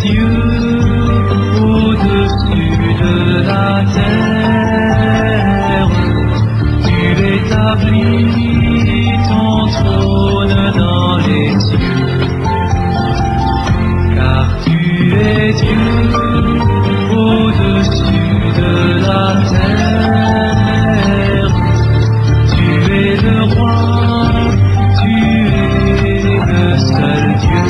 Dieu au-dessus de la terre. Tu établis ton trône dans les cieux, car tu es Dieu au-dessus de la terre. Tu es le roi, tu es le seul Dieu.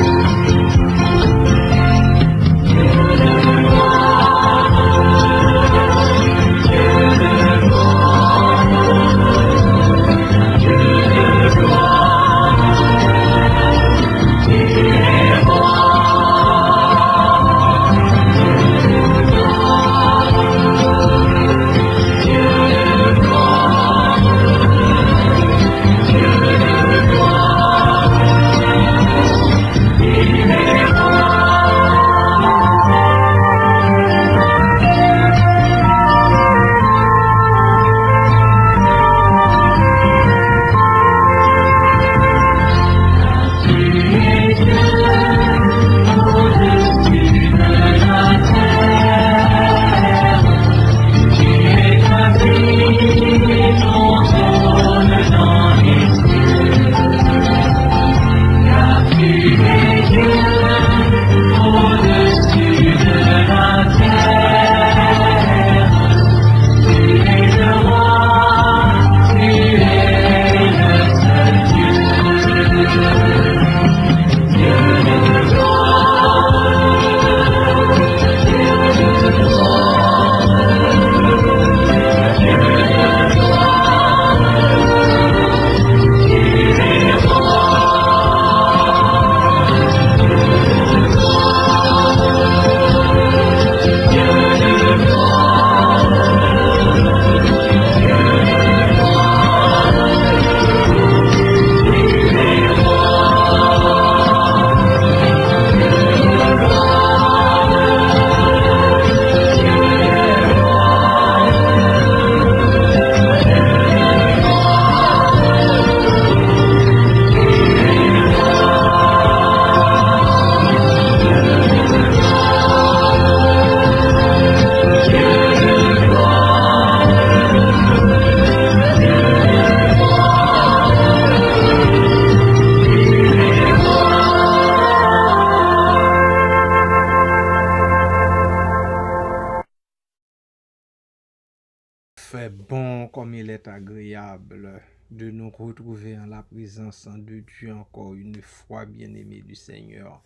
Fait bon comme il est agréable de nous retrouver en la présence de Dieu encore une fois, bien-aimés du Seigneur.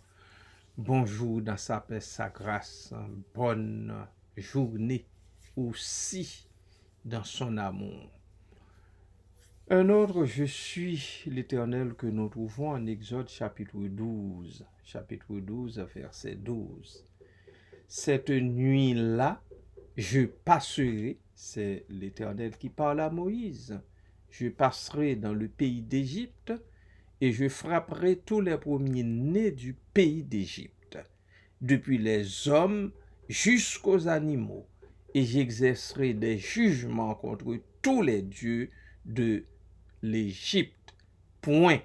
Bonjour dans sa paix, sa grâce, bonne journée aussi dans son amour. Un autre, je suis l'Éternel que nous trouvons en Exode chapitre 12, verset 12. Cette nuit-là, je passerai, c'est l'Éternel qui parle à Moïse, je passerai dans le pays d'Égypte et je frapperai tous les premiers-nés du pays d'Égypte, depuis les hommes jusqu'aux animaux, et j'exercerai des jugements contre tous les dieux de l'Égypte. Point.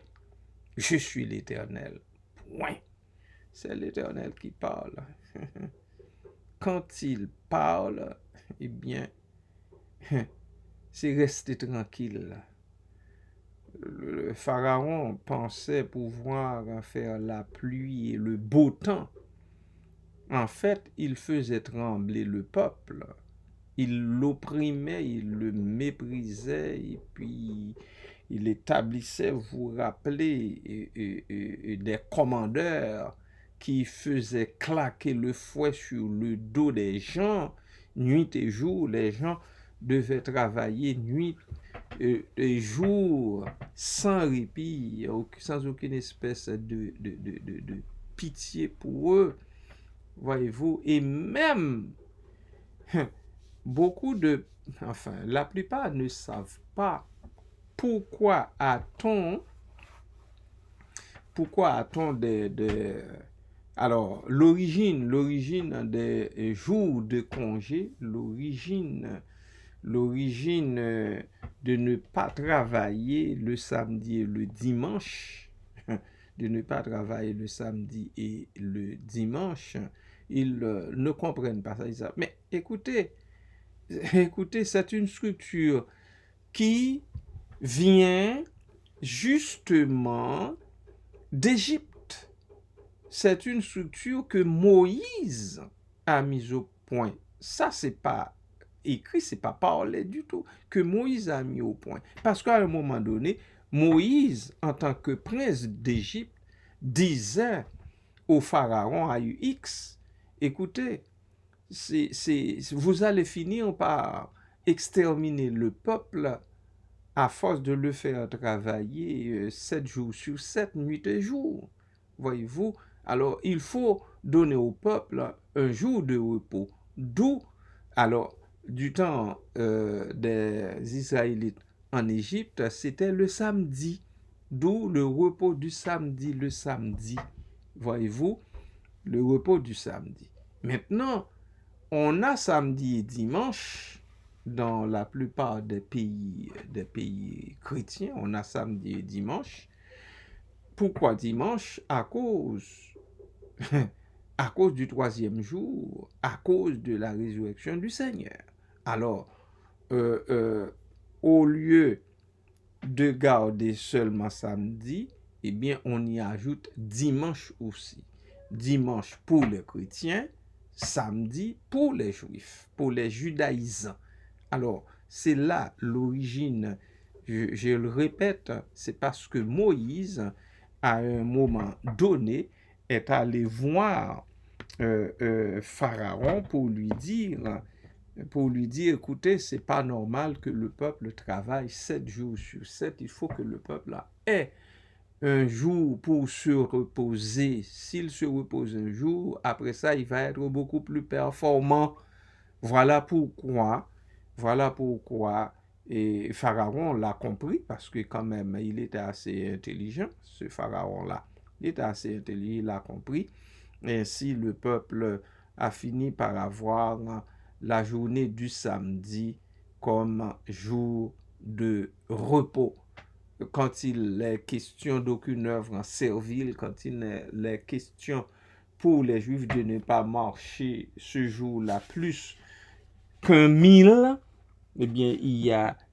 Je suis l'Éternel. Point. C'est l'Éternel qui parle. Quand il parle, eh bien, c'est rester tranquille. Le pharaon pensait pouvoir faire la pluie et le beau temps. En fait, il faisait trembler le peuple. Il l'opprimait, il le méprisait et puis il établissait, vous rappelez, des commandeurs qui faisaient claquer le fouet sur le dos des gens. Nuit et jour, les gens devaient travailler nuit et jour sans répit, sans aucune espèce de pitié pour eux. Voyez-vous, et même la plupart ne savent pas pourquoi a-t-on alors l'origine des jours de congé, l'origine de ne pas travailler le samedi et le dimanche, de ne pas travailler le samedi et le dimanche, ne comprennent pas ça. Ils disent, mais écoutez, c'est une structure qui vient justement d'Égypte. C'est une structure que Moïse a mise au point. Ça, c'est pas écrit, c'est pas parlé du tout, que Moïse a mis au point. Parce qu'à un moment donné, Moïse, en tant que prince d'Égypte, disait au pharaon AUX, écoutez, vous allez finir par exterminer le peuple à force de le faire travailler 7 jours sur 7, nuit et jour. Voyez-vous? Alors, il faut donner au peuple un jour de repos. D'où, alors, du temps des Israélites en Égypte, c'était le samedi. D'où le repos du samedi, le samedi. Voyez-vous? Le repos du samedi. Maintenant, on a samedi et dimanche dans la plupart des pays chrétiens. On a samedi et dimanche. Pourquoi dimanche? À cause du troisième jour, à cause de la résurrection du Seigneur. Alors, au lieu de garder seulement samedi, eh bien, on y ajoute dimanche aussi. Dimanche pour les chrétiens, samedi pour les juifs, pour les judaïsants. Alors, c'est là l'origine, je le répète, c'est parce que Moïse, à un moment donné, est allé voir Pharaon pour lui dire, écoutez, c'est pas normal que le peuple travaille 7 jours sur 7, il faut que le peuple ait un jour pour se reposer. S'il se repose un jour, après ça, il va être beaucoup plus performant. Voilà pourquoi, et Pharaon l'a compris, parce que quand même, il était assez intelligent, ce Pharaon-là. Il était assez intelligent, il l'a compris. Ainsi, le peuple a fini par avoir la journée du samedi comme jour de repos. Quand il est question d'aucune œuvre servile, quand il est question pour les Juifs de ne pas marcher ce jour-là plus qu'un mille, eh bien,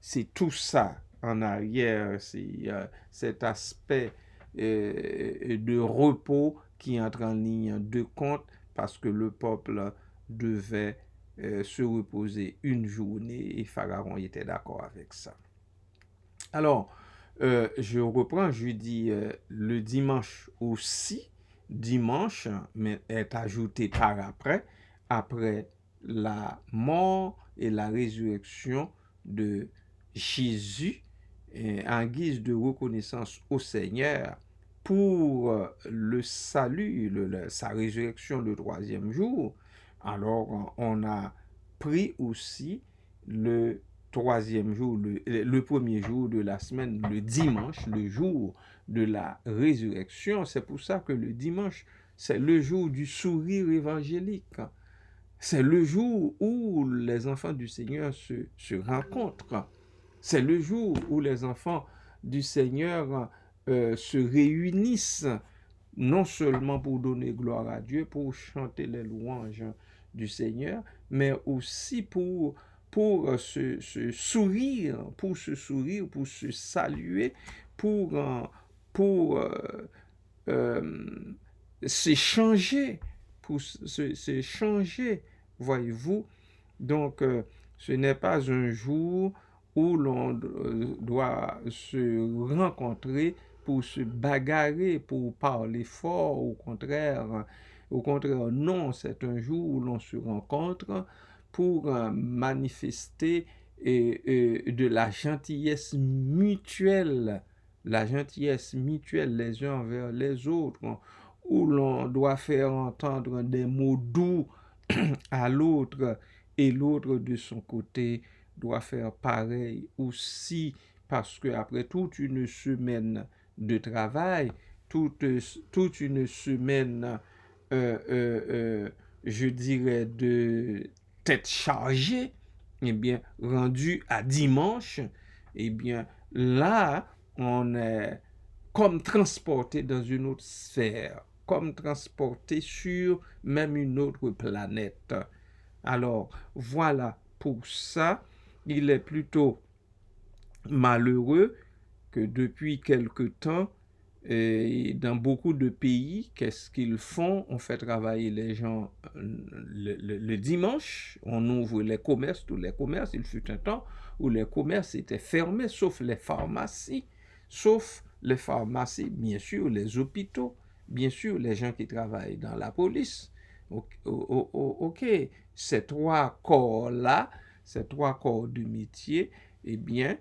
c'est tout ça en arrière, c'est cet aspect de repos qui entre en ligne de compte parce que le peuple devait se reposer une journée et Pharaon était d'accord avec ça. Alors, je reprends, je dis le dimanche aussi, dimanche mais est ajouté par après la mort et la résurrection de Jésus en guise de reconnaissance au Seigneur pour le salut, sa résurrection le troisième jour. Alors, on a pris aussi le troisième jour, le premier jour de la semaine, le dimanche, le jour de la résurrection. C'est pour ça que le dimanche, c'est le jour du sourire évangélique. C'est le jour où les enfants du Seigneur se rencontrent. C'est le jour où les enfants du Seigneur se réunissent, non seulement pour donner gloire à Dieu, pour chanter les louanges du Seigneur, mais aussi pour se sourire, pour se saluer, pour s'échanger, voyez-vous. Donc, ce n'est pas un jour où l'on doit se rencontrer pour se bagarrer, pour parler fort, au contraire, non, c'est un jour où l'on se rencontre pour manifester de la gentillesse mutuelle les uns envers les autres, où l'on doit faire entendre des mots doux à l'autre et l'autre de son côté doit faire pareil aussi, parce que après toute une semaine de travail, toute une semaine, je dirais, de tête chargée, eh bien, rendu à dimanche, eh bien, là, on est comme transporté dans une autre sphère. comme transporté sur même une autre planète. Alors, voilà, pour ça, il est plutôt malheureux que depuis quelque temps, et dans beaucoup de pays, qu'est-ce qu'ils font? On fait travailler les gens le dimanche, on ouvre les commerces, tous les commerces. Il fut un temps où les commerces étaient fermés, sauf les pharmacies, bien sûr, les hôpitaux, bien sûr, les gens qui travaillent dans la police. Ok, ces trois corps-là, ces trois corps de métier, eh bien,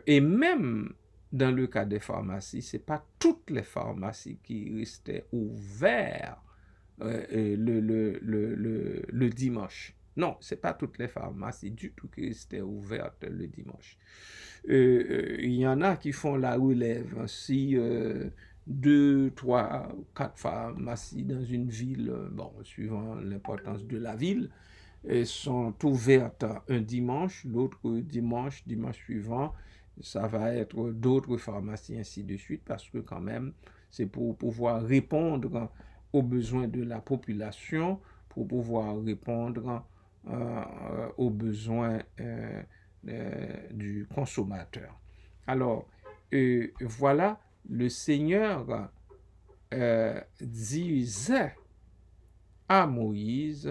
et même dans le cas des pharmacies, ce n'est pas toutes les pharmacies qui restaient ouvertes le dimanche. Non, ce n'est pas toutes les pharmacies du tout qui restaient ouvertes le dimanche. Il y en a qui font la relève. Si 2, 3, 4 pharmacies dans une ville, bon, suivant l'importance de la ville, sont ouvertes un dimanche, l'autre dimanche suivant, ça va être d'autres pharmacies, ainsi de suite, parce que quand même, c'est pour pouvoir répondre aux besoins de la population, pour pouvoir répondre aux besoins du consommateur. Alors, voilà, le Seigneur disait à Moïse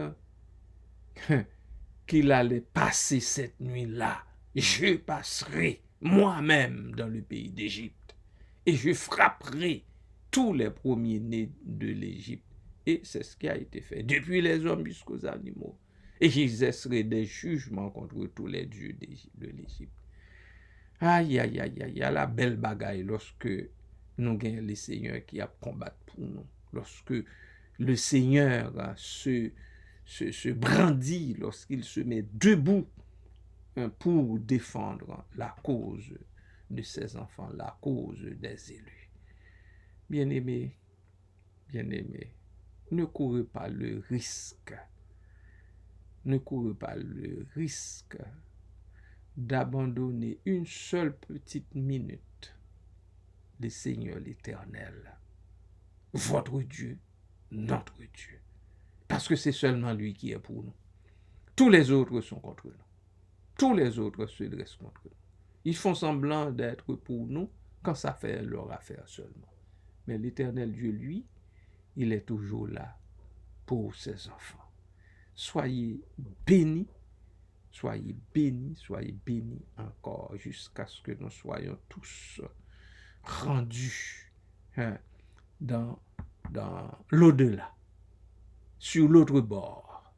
qu'il allait passer cette nuit-là. Je passerai moi-même dans le pays d'Égypte et je frapperai tous les premiers-nés de l'Égypte. Et c'est ce qui a été fait, depuis les hommes jusqu'aux animaux. Et j'exercerai des jugements contre tous les dieux de l'Égypte. Aïe, aïe, aïe, aïe, la belle bagaille lorsque nous gagnons les seigneurs qui a combattu pour nous. Lorsque le Seigneur se brandit, lorsqu'il se met debout pour défendre la cause de ses enfants, la cause des élus. Bien-aimés, ne courez pas le risque. Ne courez pas le risque d'abandonner une seule petite minute le Seigneur l'Éternel, votre Dieu, notre Dieu. Parce que c'est seulement lui qui est pour nous. Tous les autres sont contre nous. Tous les autres se dressent contre nous. Ils font semblant d'être pour nous quand ça fait leur affaire seulement. Mais l'Éternel Dieu, lui, il est toujours là pour ses enfants. Soyez bénis, soyez encore jusqu'à ce que nous soyons tous rendus dans l'au-delà, sur l'autre bord,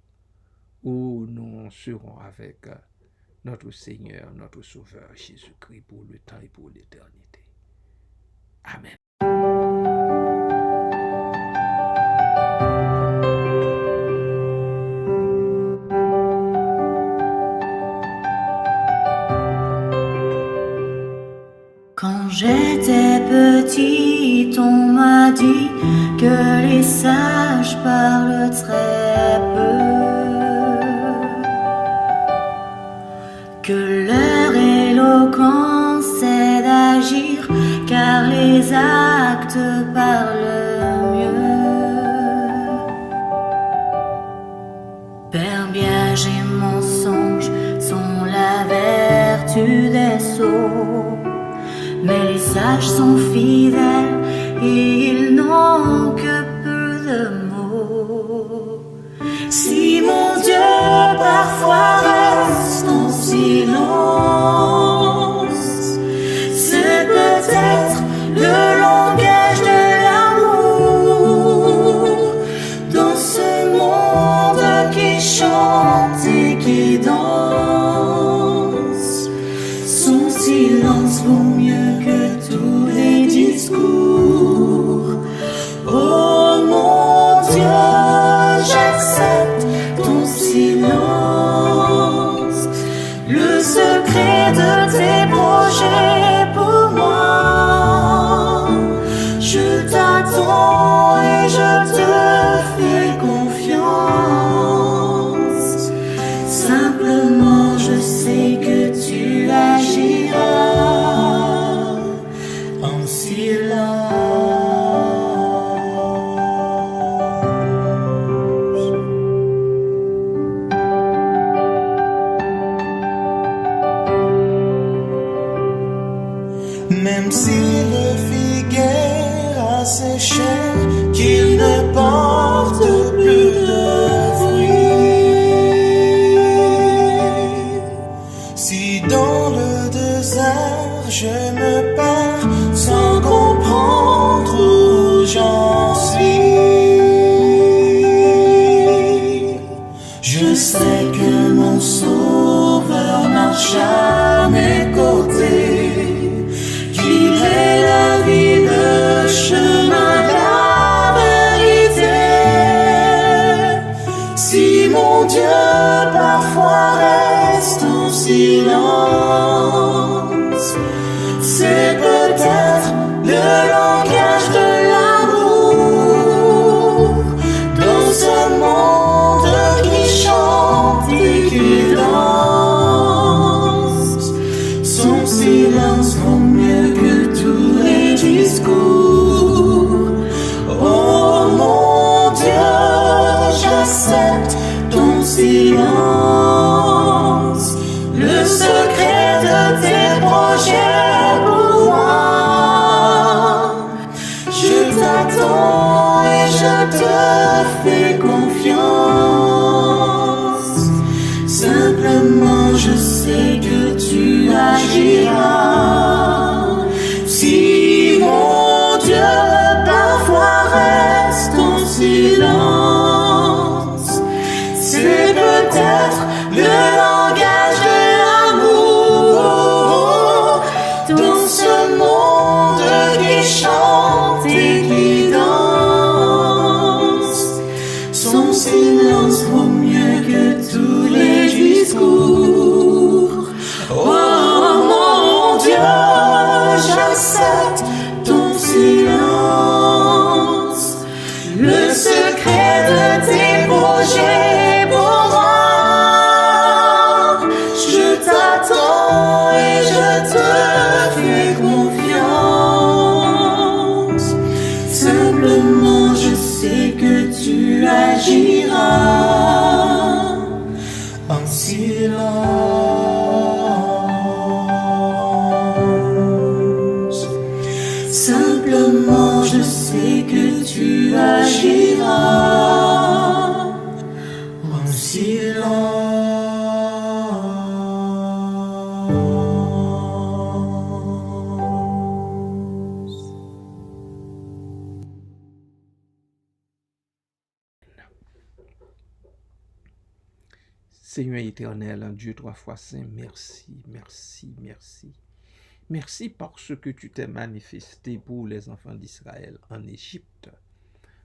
où nous serons avec notre Seigneur, notre Sauveur Jésus-Christ pour le temps et pour l'éternité. Amen. Quand j'étais petite, on m'a dit que les sages parlent très peu, que leur éloquence c'est d'agir, car les actes parlent mieux. Père, piège et mensonge sont la vertu des sots. Mais les sages sont fidèles et ils n'ont que peu de mots. Si mon Dieu parfois reste en silence, c'est peut-être le langage de l'amour dans ce monde qui chante et qui danse. Son silence vaut mieux que tous les discours. Oh, Dieu parfois reste en silence. C'est peut-être le langage de l'amour dans ce monde qui chante et qui danse. Son silence vaut mieux que tous les discours. Oh mon Dieu, j'accepte ton silence, le secret de tes projets pour moi. Je t'attends et je te fais confiance. Simplement je sais que tu agiras. Si mon Dieu parfois reste en silence, c'est peut-être le langage de l'amour dans ce monde qui chante et qui danse. Son silence vaut mieux que tous les discours. Oh mon Dieu, j'accepte ton silence, le secret de tes projets pour moi. Je t'attends et je te fais confiance. Simplement je sais que tu agiras en silence. Simplement je sais que tu agiras en silence. Seigneur éternel, Dieu 3 fois saint, merci, merci, merci. Merci parce que tu t'es manifesté pour les enfants d'Israël en Égypte.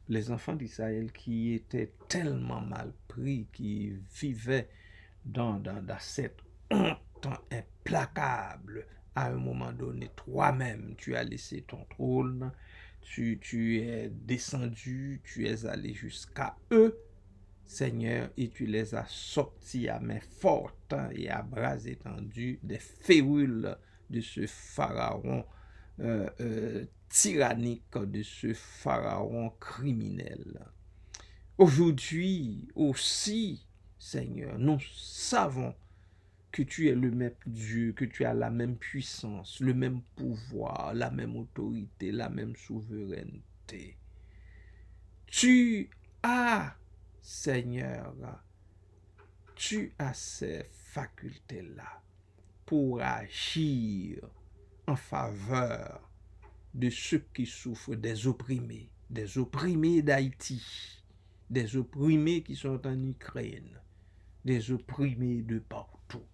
Les enfants d'Israël qui étaient tellement mal pris, qui vivaient dans cette honte implacable. À un moment donné, toi-même, tu as laissé ton trône, tu es descendu, tu es allé jusqu'à eux, Seigneur, et tu les as sortis à main forte et à bras étendus des férules de ce pharaon tyrannique, de ce pharaon criminel. Aujourd'hui aussi, Seigneur, nous savons que tu es le même Dieu, que tu as la même puissance, le même pouvoir, la même autorité, la même souveraineté. Tu as, Seigneur, tu as ces facultés-là pour agir en faveur de ceux qui souffrent, des opprimés d'Haïti, des opprimés qui sont en Ukraine, des opprimés de partout.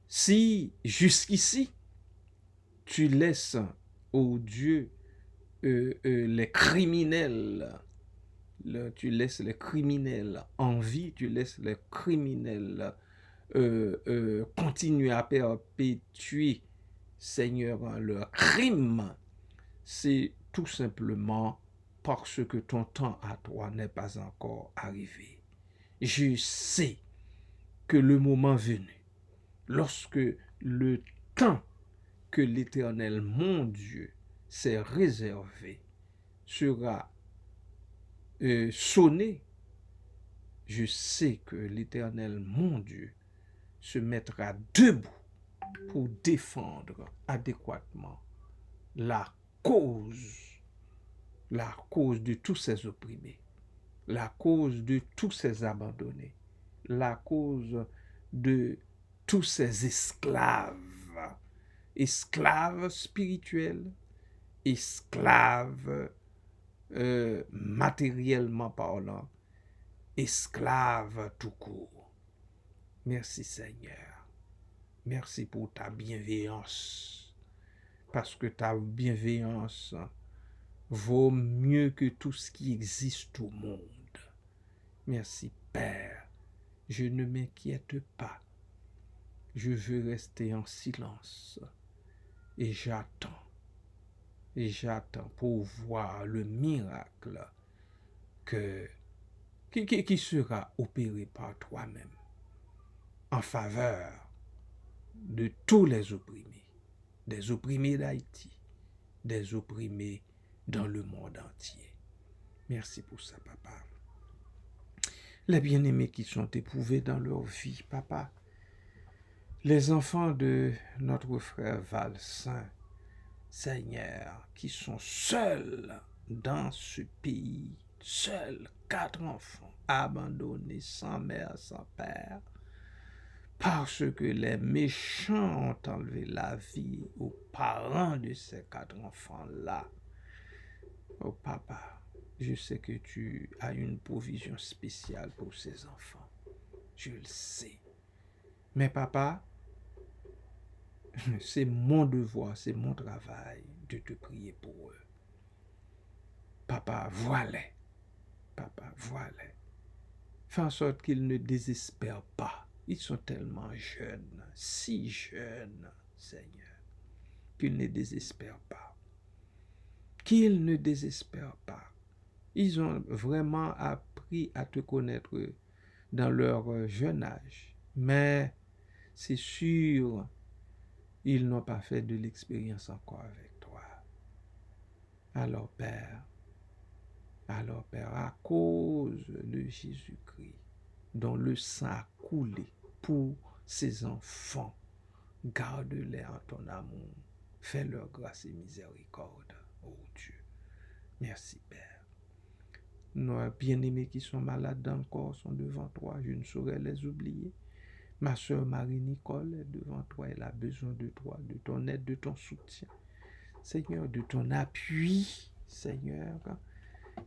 Si jusqu'ici, tu laisses, oh Dieu, les criminels, tu laisses les criminels en vie, tu laisses les criminels continuer à perpétuer, Seigneur, leur crime, c'est tout simplement parce que ton temps à toi n'est pas encore arrivé. Je sais que le moment venu, lorsque le temps que l'Éternel, mon Dieu, s'est réservé, sera sonné, je sais que l'Éternel, mon Dieu, se mettra debout pour défendre adéquatement la cause de tous ces opprimés, la cause de tous ces abandonnés, la cause de tous ces esclaves spirituels, esclaves matériellement parlant, esclaves tout court. Merci Seigneur. Merci pour ta bienveillance. Parce que ta bienveillance vaut mieux que tout ce qui existe au monde. Merci Père. Je ne m'inquiète pas. Je veux rester en silence. Et j'attends pour voir le miracle qui sera opéré par toi-même en faveur de tous les opprimés, des opprimés d'Haïti, des opprimés dans le monde entier. Merci pour ça, papa. Les bien-aimés qui sont éprouvés dans leur vie, papa, les enfants de notre frère Valsin, Seigneur, qui sont seuls dans ce pays, seuls, 4 enfants, abandonnés, sans mère, sans père, parce que les méchants ont enlevé la vie aux parents de ces 4 enfants-là. Oh papa, je sais que tu as une provision spéciale pour ces enfants. Je le sais. Mais papa, c'est mon devoir, c'est mon travail de te prier pour eux. Papa, vois-les. Papa, vois-les. Fais en sorte qu'ils ne désespèrent pas. Ils sont tellement jeunes, si jeunes, Seigneur, qu'ils ne désespèrent pas. Qu'ils ne désespèrent pas. Ils ont vraiment appris à te connaître dans leur jeune âge. Mais c'est sûr, ils n'ont pas fait de l'expérience encore avec toi. Alors, Père, à cause de Jésus-Christ, dont le sang a coulé pour ces enfants, garde-les en ton amour. Fais-leur grâce et miséricorde, oh Dieu. Merci, Père. Nos bien-aimés qui sont malades dans le corps sont devant toi. Je ne saurais les oublier. Ma sœur Marie-Nicole est devant toi. Elle a besoin de toi, de ton aide, de ton soutien. Seigneur, de ton appui, Seigneur.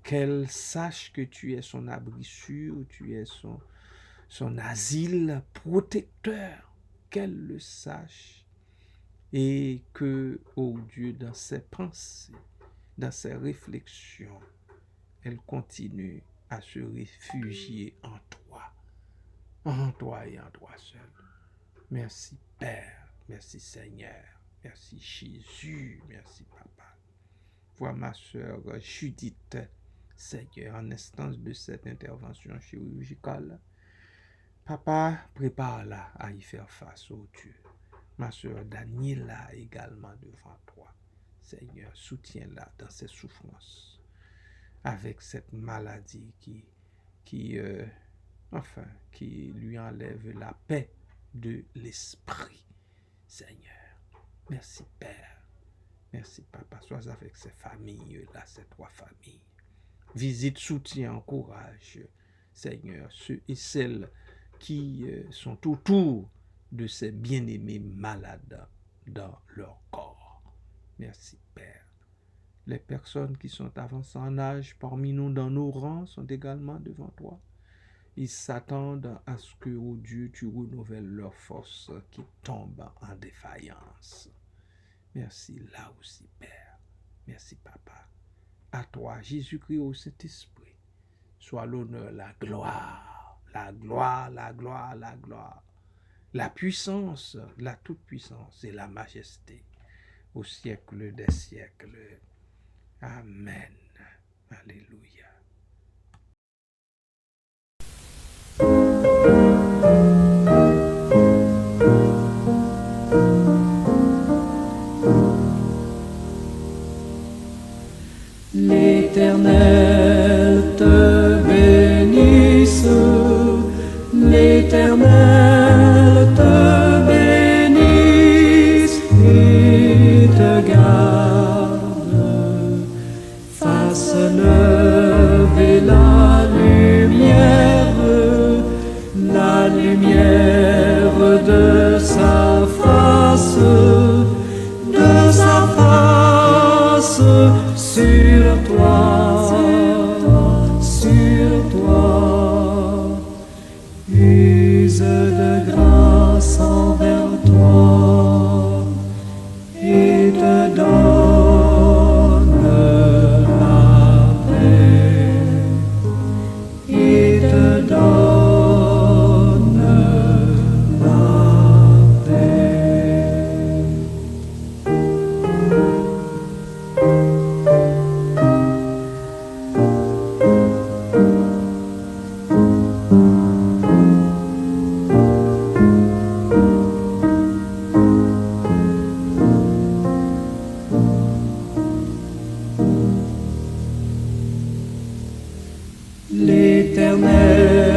Qu'elle sache que tu es son abri sûr, tu es son asile protecteur. Qu'elle le sache. Et que, oh Dieu, dans ses pensées, dans ses réflexions, elle continue à se réfugier en toi et en toi seul. Merci Père, merci Seigneur, merci Jésus, merci Papa. Vois ma sœur Judith, Seigneur, en instance de cette intervention chirurgicale. Papa, prépare-la à y faire face, oh Dieu. Ma sœur Daniela également devant toi. Seigneur, soutiens-la dans ses souffrances, avec cette maladie qui lui enlève la paix de l'esprit. Seigneur, merci Père, merci Papa, sois avec ces familles-là, ces 3 familles. Visite, soutien, encourage, Seigneur, ceux et celles qui sont autour de ces bien-aimés malades dans leur corps. Merci Père. Les personnes qui sont avancées en âge parmi nous dans nos rangs sont également devant toi. Ils s'attendent à ce que, oh Dieu, tu renouvelles leurs forces qui tombent en défaillance. Merci là aussi, Père. Merci, Papa. À toi, Jésus-Christ, au Saint-Esprit, soit l'honneur, la gloire, la gloire, la gloire, la gloire, la puissance, la toute-puissance et la majesté au siècle des siècles. Amen. Alléluia. L'Éternel te bénisse, l'Éternel te bénisse et te garde, fasse le l'Éternel.